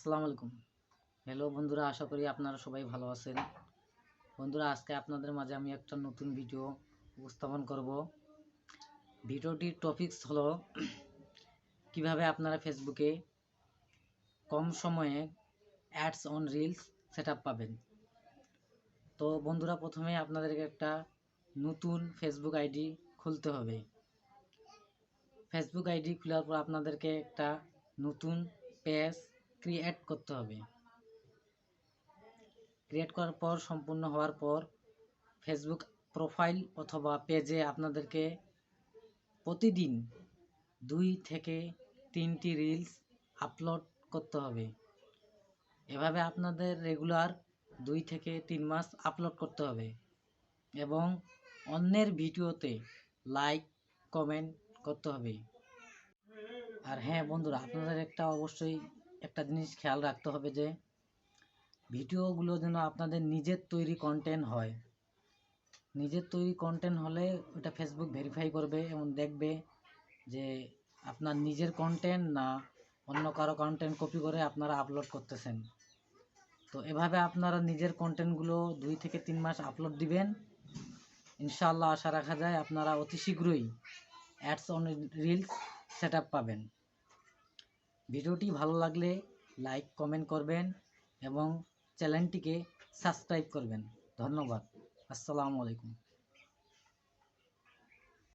আসসালামু আলাইকুম। হ্যালো বন্ধুরা, আশা করি আপনারা সবাই ভালো আছেন। বন্ধুরা, আজকে আপনাদের মাঝে আমি একটা নতুন ভিডিও উপস্থাপন করব। ভিডিওটির টপিকস হলো কিভাবে আপনারা ফেসবুকে কম সময়ে অ্যাডস অন রিলস সেটআপ পাবেন। তো বন্ধুরা, প্রথমে আপনাদেরকে একটা নতুন ফেসবুক আইডি খুলতে হবে। ফেসবুক আইডি খোলার পর আপনাদেরকে একটা নতুন পেজ ক্রিয়েট করতে হবে। ক্রিয়েট করার পর সম্পূর্ণ হওয়ার পর ফেসবুক প্রোফাইল অথবা পেজে আপনাদেরকে প্রতিদিন 2 থেকে 3টি রিলস আপলোড করতে হবে। এভাবে আপনাদের রেগুলার 2 থেকে 3 মাস আপলোড করতে হবে এবং অন্যের ভিডিওতে লাইক কমেন্ট করতে হবে। আর হ্যাঁ বন্ধুরা, আপনাদের অবশ্যই একটা জিনিস খেয়াল রাখতে হবে যে ভিডিওগুলো যেন আপনাদের নিজের তৈরি কন্টেন্ট হয়। নিজের তৈরি কন্টেন্ট হলে ওটা ফেসবুক ভেরিফাই করবে এবং দেখবে যে আপনার নিজের কন্টেন্ট না অন্য কারো কন্টেন্ট কপি করে আপনারা আপলোড করতেছেন। তো এভাবে আপনারা নিজের কন্টেন্টগুলো 2 থেকে 3 মাস আপলোড দিবেন। ইনশাআল্লাহ আশা রাখা যায় আপনারা অতি শীঘ্রই অ্যাডস অন রিলস সেটআপ পাবেন। ভিডিওটি ভালো লাগলে লাইক কমেন্ট করবেন এবং চ্যানেলটিকে সাবস্ক্রাইব করবেন। ধন্যবাদ। আসসালামু আলাইকুম।